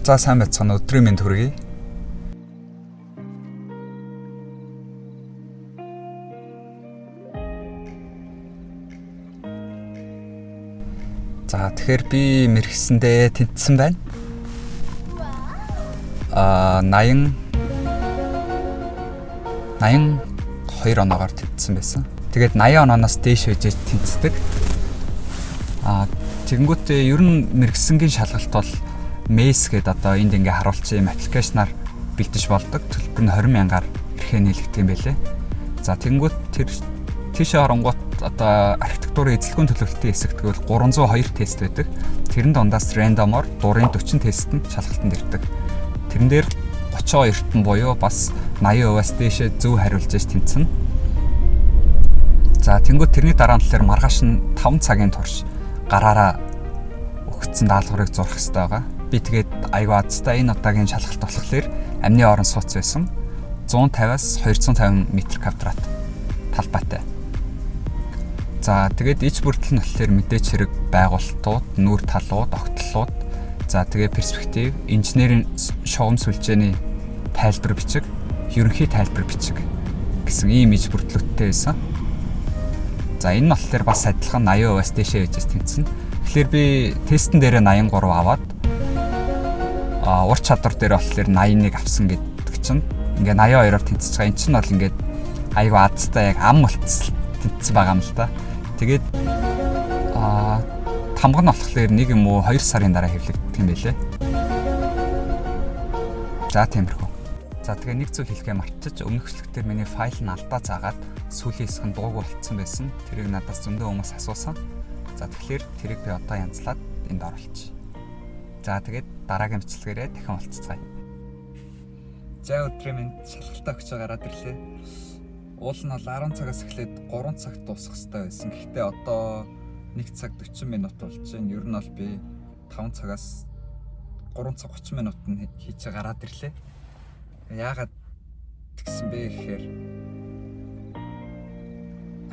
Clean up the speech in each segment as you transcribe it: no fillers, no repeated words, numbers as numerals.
За сайн байцгаана. Өдрийн мэнд хүргэе. За тэгэхээр би мэргэсэндээ тэнцсэн байна. 82 оноогоор тэнцсэн байсан. Тэгээд 80 оноос дээш үжиж тэнцдэг. Тэгэнгүүтээ ер нь мэргэсэнгийн шалгалт бол MES гэдэг одоо энд ингээ харуулсан юм аппликейшнаар бэлдэж болдог. Төлбөр нь 20,000-аар эрхээ нийлэгдэх юм байлээ. За тэгэнгүүт тэр тийшээ оронгууд одоо архитектурын эзлэгүүн төлөвлөлтийн хэсэгт гэвэл 302 тест байдаг. Тэрэн дундаас рандомоор дурын 40 тест нь шалгалтанд ирдэг. Тэрэн дээр 32-т нь буюу бас 80%-аас дээшээ зөв хариулж тэнцэнэ. За тэгэнгүүт тэрний дараа нь болохоор маргааш нь 5 цагийн турш гараараа өгсөн даалгаврыг зурх хэрэгтэй байгаа. Би тэгээд айгүй азтай энэ удаагийн шалгалт болохоор амны орон сууц байсан. 150-аас 250 м2 талбайтай. За тэгээд ич бүрдэл нь болохоор мэдээч хэрэг байгуулалтууд, нүүр талууд, огтлууд, за тэгээд перспектив, инженерийн шугам сүлжээний тайлбар бичиг, ерөнхий тайлбар бичиг гэсэн ийм ич бүрдлүүдтэй байсан. За энэ нь болохоор бас адилхан 80%-аас дээшээ ээжээс тэнцсэн. Тэгэхээр би тестэн дээрээ 83 аваад ур чадвар дээр болохоор 81 авсан гэдэг чинь ингээ 82-оор тэнцэж байгаа. Энд чинь бол ингээд айгүй азтай яг ам болцсон тэнцсэн байгаа юм л да. Тэгээд тамга нь болохоор 1 юм уу 2 сарын дараа хэвлэгдэх юм байлээ. За тиймэрхүү. За тэгээ нэг зүйл хэлхээ мартчих. Өмнөх хэсгээр миний файл нь алдаа заагаад сүүлийн хэсэг нь дуугүй болцсон байсан. Тэрийг надаас зөндөө хүмүүс асуусан. За тэгэхээр тэрийг би одоо янзлаад энд оруулчих. За тэгээд дараагийн бичлэгээрээ дахин уулзцгаая. За өдрийн мэнд шалгалтаа өгч гараад ирлээ. Уул нь бол 10 цагаас эхлээд 3 цагт дуусах хэрэгтэй байсан. Гэхдээ одоо 1 цаг 40 минут болж байна. Ер нь бол би 5 цагаас 3 цаг 30 минутанд хийж гараад ирлээ. Яагаад тэгсэн бэ гэхээр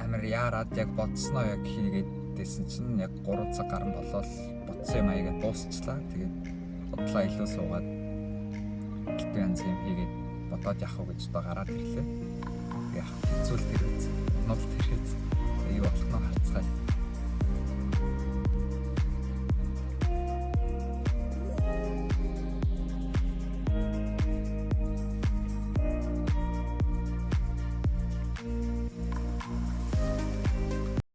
амар яарад яг бодсноо яг хийгээдсэн чинь яг 3 цаг гарсан болол бодсон юм аяга дуусчлаа. Тэгээд бодлоо илүү суугаад гэлтэй янз юм хийгээд бодоод явах уу гэж одоо гараад ирлээ. Яг зүйл тэр үз. Нот тэрхээс юу болох нь харцгаая.